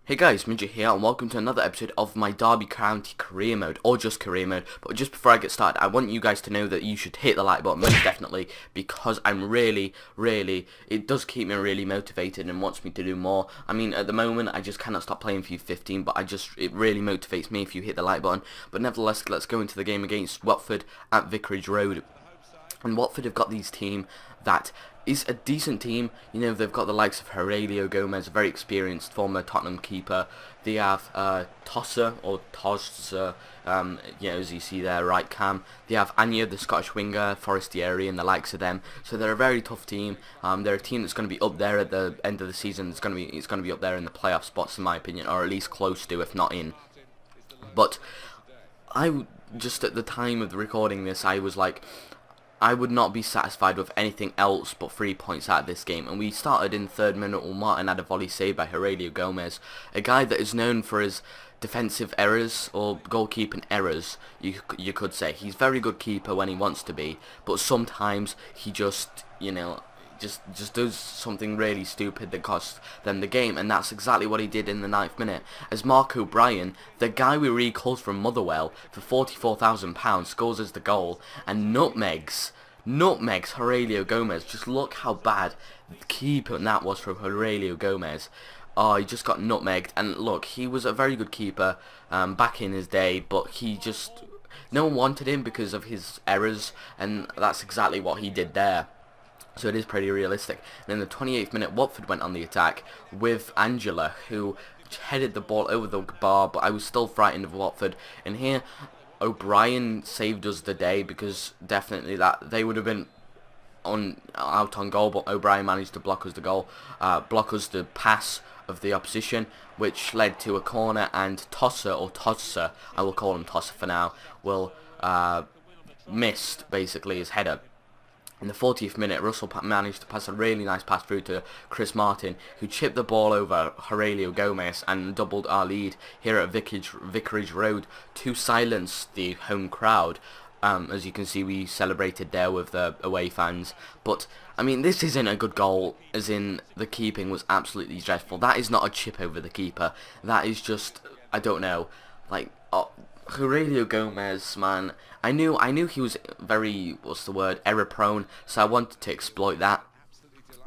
Hey guys, Midget here, and welcome to another episode of my Derby County career mode, or just career mode. But just before I get started, I want you guys to know that you should hit the like button, most definitely, because I'm really, it does keep me really motivated and wants me to do more. I mean, at the moment, I just cannot stop playing FIFA 15, but it really motivates me if you hit the like button. But nevertheless, let's go into the game against Watford at Vicarage Road. And Watford have got these team that is a decent team. You know, they've got the likes of Aurelio Gomez, a very experienced former Tottenham keeper. They have Tosser, as you see there, right cam. They have Anya, the Scottish winger, Forestieri, and the likes of them. So they're a very tough team. They're a team that's going to be up there at the end of the season. It's going to be up there in the playoff spots, in my opinion, or at least close to, if not in. But just at the time of the recording this, I was like, I would not be satisfied with anything else but 3 points out of this game. And we started in the 3rd minute when Martin had a volley saved by Aurelio Gomez, a guy that is known for his defensive errors or goalkeeping errors, you could say. He's a very good keeper when he wants to be, but sometimes he just, just does something really stupid that costs them the game, and that's exactly what he did in the 9th minute, as Mark O'Brien, the guy we recalled from Motherwell for £44,000, scores as the goal and nutmegs Aurelio Gomez. Just look how bad the keeper that was from Aurelio Gomez. Oh, he just got nutmegged, and look, he was a very good keeper back in his day, but no one wanted him because of his errors, and that's exactly what he did there. So it is pretty realistic. And in the 28th minute, Watford went on the attack with Angela, who headed the ball over the bar, but I was still frightened of Watford. And here, O'Brien saved us the day, because definitely that they would have been out on goal, but O'Brien managed to block us the pass of the opposition, which led to a corner, and Tosser, I will call him Tosser for now, missed basically his header. In the 40th minute, Russell managed to pass a really nice pass through to Chris Martin, who chipped the ball over Aurelio Gomez and doubled our lead here at Vicarage Road to silence the home crowd. As you can see, we celebrated there with the away fans. But, I mean, this isn't a good goal, as in the keeping was absolutely dreadful. That is not a chip over the keeper. That is just, I don't know, like, Aurelio Gomez, man, I knew he was very, error prone, so I wanted to exploit that,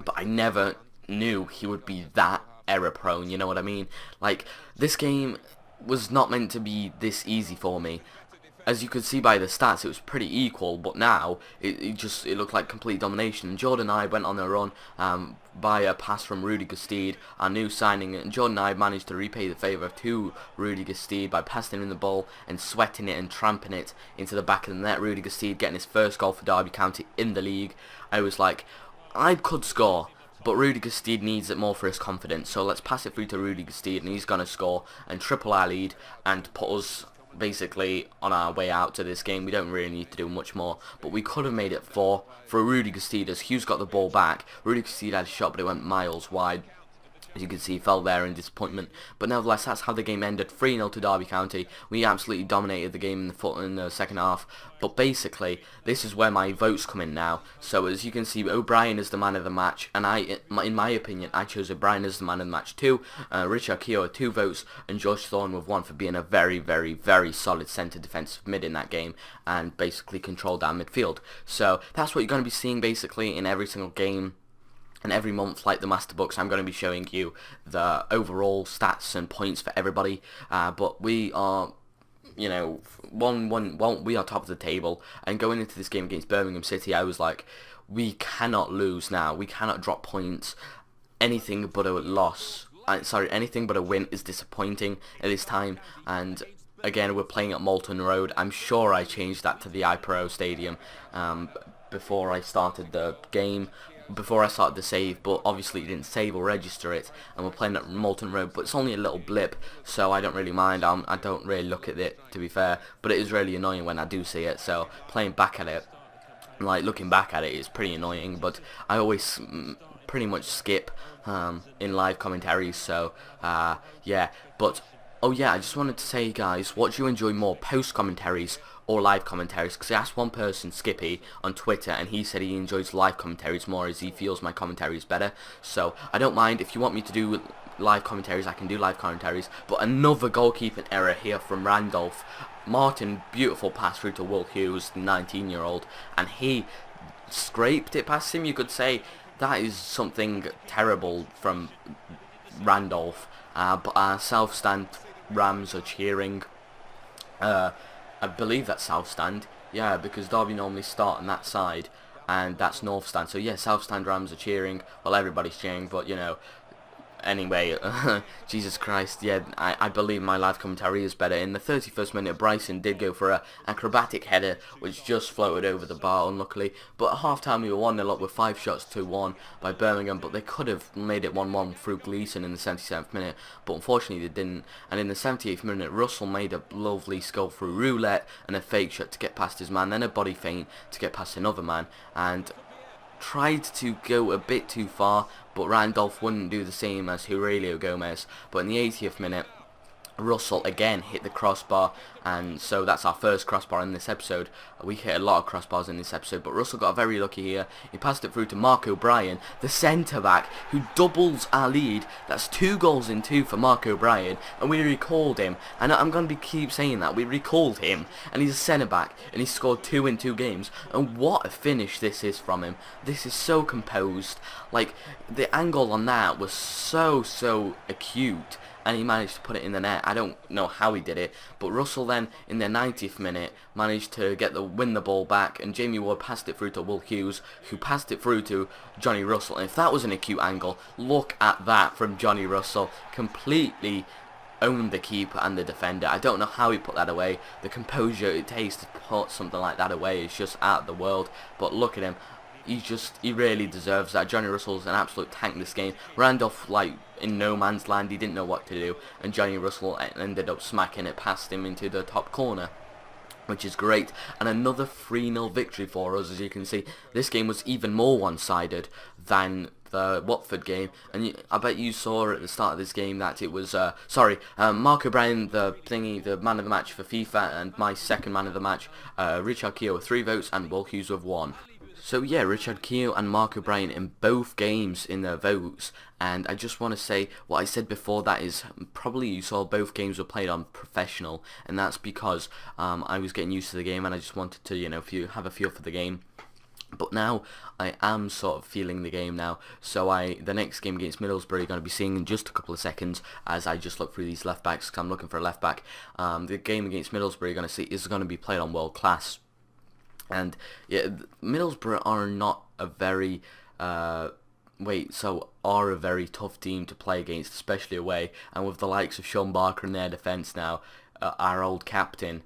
but I never knew he would be that error prone, you know what I mean? Like, this game was not meant to be this easy for me. As you could see by the stats, it was pretty equal, but now it looked like complete domination. And Jordan and I went on a run by a pass from Rudy Gestede, our new signing, and Jordan and I managed to repay the favour to Rudy Gestede by passing him the ball and sweating it and tramping it into the back of the net. Rudy Gestede getting his first goal for Derby County in the league. I was like, I could score, but Rudy Gestede needs it more for his confidence, so let's pass it through to Rudy Gestede, and he's going to score and triple our lead and put us basically on our way out to this game. We don't really need to do much more, but we could have made it 4 for Rudy Gestede, as Hughes got the ball back. Rudy Gestede had a shot, but it went miles wide. As you can see, he fell there in disappointment. But nevertheless, that's how the game ended. 3-0 to Derby County. We absolutely dominated the game in the second half. But basically, this is where my votes come in now. So as you can see, O'Brien is the man of the match. And in my opinion, I chose O'Brien as the man of the match too. Richard Keogh 2 votes. And Josh Thorne with 1 for being a very solid centre defensive mid in that game. And basically controlled our midfield. So that's what you're going to be seeing basically in every single game. And every month, like the Master Books, I'm going to be showing you the overall stats and points for everybody. But we are, we are top of the table. And going into this game against Birmingham City, I was like, we cannot lose now. We cannot drop points. Anything but a loss. Anything but a win is disappointing at this time. And again, we're playing at Moulton Road. I'm sure I changed that to the iPro Stadium before I started the game. Before I started the save, but obviously it didn't save or register it, and we're playing at Moulton Road, but it's only a little blip, so I don't really mind. I don't really look at it, to be fair, but it is really annoying when I do see it. So playing back at it, like looking back at it, is pretty annoying, but I always pretty much skip in live commentaries. So yeah, but oh yeah, I just wanted to say, guys, what do you enjoy more, post commentaries or live commentaries? Because I asked one person, Skippy, on Twitter, and he said he enjoys live commentaries more as he feels my commentary is better. So I don't mind if you want me to do live commentaries, I can do live commentaries. But another goalkeeping error here from Randolph. Martin, beautiful pass through to Will Hughes, the 19-year-old, and he scraped it past him, you could say. That is something terrible from Randolph. But South Stand Rams are cheering. I believe that's South Stand. Yeah, because Derby normally start on that side, and that's North Stand. So yeah, South Stand Rams are cheering. Well, everybody's cheering, but you know. Anyway, Jesus Christ, yeah, I believe my live commentary is better. In the 31st minute, Bryson did go for a acrobatic header, which just floated over the bar, unluckily. But at half-time, we were 1-0 up with 5 shots to 1 by Birmingham, but they could have made it 1-1 through Gleeson in the 77th minute, but unfortunately they didn't. And in the 78th minute, Russell made a lovely skull through roulette and a fake shot to get past his man, then a body feint to get past another man, and tried to go a bit too far, but Randolph wouldn't do the same as Aurelio Gomez. But in the 80th minute, Russell again hit the crossbar, and so that's our first crossbar in this episode. We hit a lot of crossbars in this episode, but Russell got very lucky here. He passed it through to Mark O'Brien, the centre-back, who doubles our lead. That's 2 goals in 2 for Mark O'Brien, and we recalled him. And I'm going to keep saying that. We recalled him, and he's a centre-back, and he scored 2 in 2 games. And what a finish this is from him. This is so composed. Like, the angle on that was so acute, and he managed to put it in the net. I don't know how he did it, but Russell then, in the 90th minute, managed to win the ball back, and Jamie Ward passed it through to Will Hughes, who passed it through to Johnny Russell. And if that was an acute angle, look at that from Johnny Russell. Completely owned the keeper and the defender. I don't know how he put that away. The composure it takes to put something like that away is just out of the world. But look at him. He really deserves that. Johnny Russell's an absolute tank this game. Randolph, like, in no man's land, he didn't know what to do, and Johnny Russell ended up smacking it past him into the top corner, which is great. And another 3-0 victory for us. As you can see, this game was even more one-sided than the Watford game, and I bet you saw at the start of this game that it was Mark O'Brien, the man of the match for FIFA, and my second man of the match, Richard Keogh, with 3 votes, and Will Hughes with 1. So yeah, Richard Keogh and Mark O'Brien in both games in their votes, and I just want to say what I said before, that is probably you saw both games were played on professional, and that's because I was getting used to the game and I just wanted to, you know, have a feel for the game. But now I am sort of feeling the game now, so the next game against Middlesbrough, you're going to be seeing in just a couple of seconds as I just look through these left backs, because I'm looking for a left back. The game against Middlesbrough you're going to see is going to be played on world class. And yeah, Middlesbrough are not a very are a very tough team to play against, especially away. And with the likes of Sean Barker in their defence now, our old captain,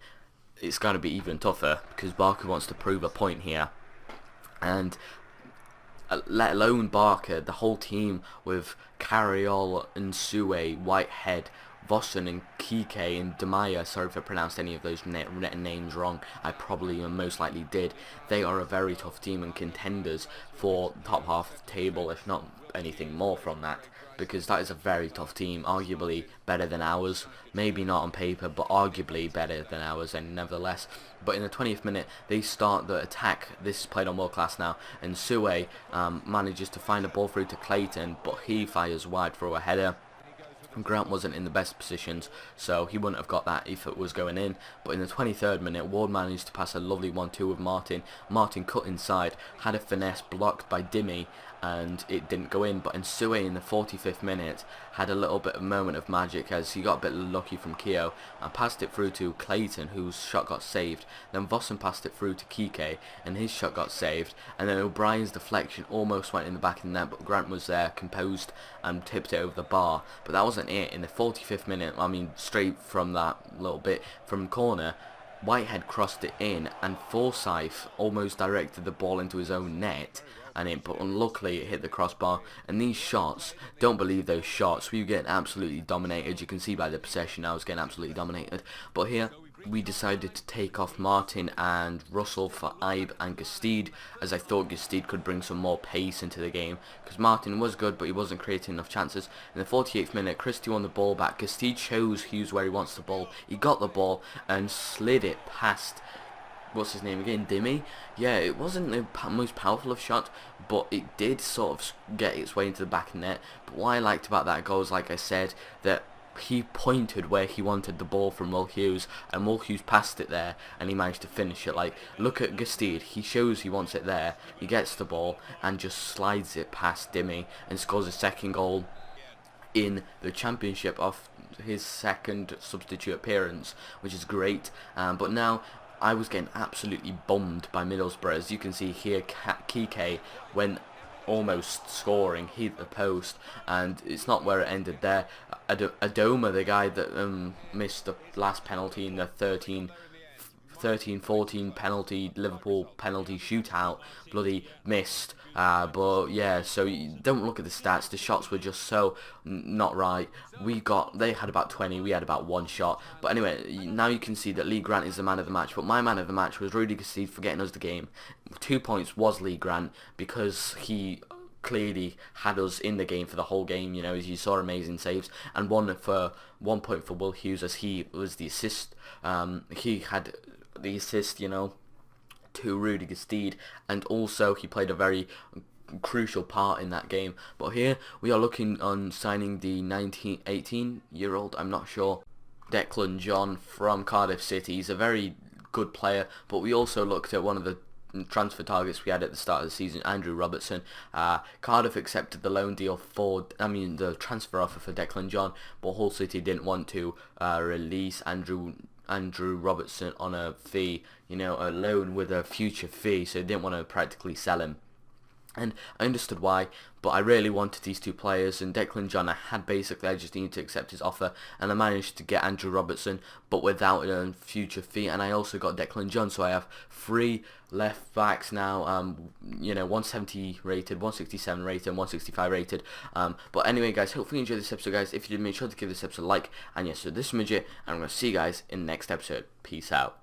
it's going to be even tougher because Barker wants to prove a point here. And let alone Barker, the whole team with Carriol and Sue, Whitehead, Vossen and Kike and Demaya, sorry if I pronounced any of those names wrong, I probably and most likely did. They are a very tough team and contenders for the top half of the table, if not anything more from that, because that is a very tough team, arguably better than ours, maybe not on paper, but arguably better than ours, and nevertheless. But in the 20th minute, they start the attack. This is played on world class now, and Sue manages to find a ball through to Clayton, but he fires wide for a header. Grant wasn't in the best positions, so he wouldn't have got that if it was going in. But in the 23rd minute, Ward managed to pass a lovely 1-2 with Martin. Martin cut inside, had a finesse blocked by Dimmy, and it didn't go in. But Nsue in the 45th minute had a little bit of moment of magic as he got a bit lucky from Keogh and passed it through to Clayton, whose shot got saved. Then Vossen passed it through to Kike, and his shot got saved. And then O'Brien's deflection almost went in the back of the net, but Grant was there, composed, and tipped it over the bar. But that wasn't it. In the 45th minute, I mean, straight from that little bit from corner, Whitehead crossed it in, and Forsyth almost directed the ball into his own net, but unluckily it hit the crossbar. And these shots, don't believe those shots, we were getting absolutely dominated. You can see by the possession I was getting absolutely dominated. But here we decided to take off Martin and Russell for Ibe and Gestede, as I thought Gestede could bring some more pace into the game, because Martin was good but he wasn't creating enough chances. In the 48th minute, Christie won the ball back. Gestede shows Hughes where he wants the ball. He got the ball and slid it past what's his name again, Dimmy. Yeah, it wasn't the most powerful of shots, but it did sort of get its way into the back of the net. But what I liked about that goal is, like I said, that he pointed where he wanted the ball from Will Hughes, and Will Hughes passed it there, and he managed to finish it. Like, look at Gestede, he shows he wants it there, he gets the ball, and just slides it past Dimmy, and scores a second goal in the championship of his second substitute appearance, which is great. But now, I was getting absolutely bummed by Middlesbrough. As you can see here, Kike, when almost scoring, hit the post, and it's not where it ended there. Adoma, the guy that missed the last penalty in the 13-14 penalty, Liverpool penalty shootout, bloody missed. But yeah, so you don't look at the stats. The shots were just so not right. They had about 20, we had about 1 shot. But anyway, now you can see that Lee Grant is the man of the match. But my man of the match was Rudy Gestede for getting us the game. 2 points was Lee Grant, because he clearly had us in the game for the whole game. You know, as you saw, amazing saves, and 1 point for Will Hughes, as he was the assist. He had the assist, you know, to Rudy Gestede, and also he played a very crucial part in that game. But here we are looking on signing the 18-year-old, I'm not sure, Declan John from Cardiff City. He's a very good player, but we also looked at one of the transfer targets we had at the start of the season, Andrew Robertson. Cardiff accepted the loan deal the transfer offer for Declan John, but Hull City didn't want to release Andrew Robertson on a fee, you know, a loan with a future fee, so they didn't want to practically sell him. And I understood why, but I really wanted these 2 players, and Declan John, I just needed to accept his offer, and I managed to get Andrew Robertson, but without a future fee, and I also got Declan John, so I have 3 left backs now, you know, 170 rated, 167 rated, and 165 rated. But anyway, guys, hopefully you enjoyed this episode, guys. If you did, make sure to give this episode a like, and yes, so this is Midget, and I'm going to see you guys in the next episode. Peace out.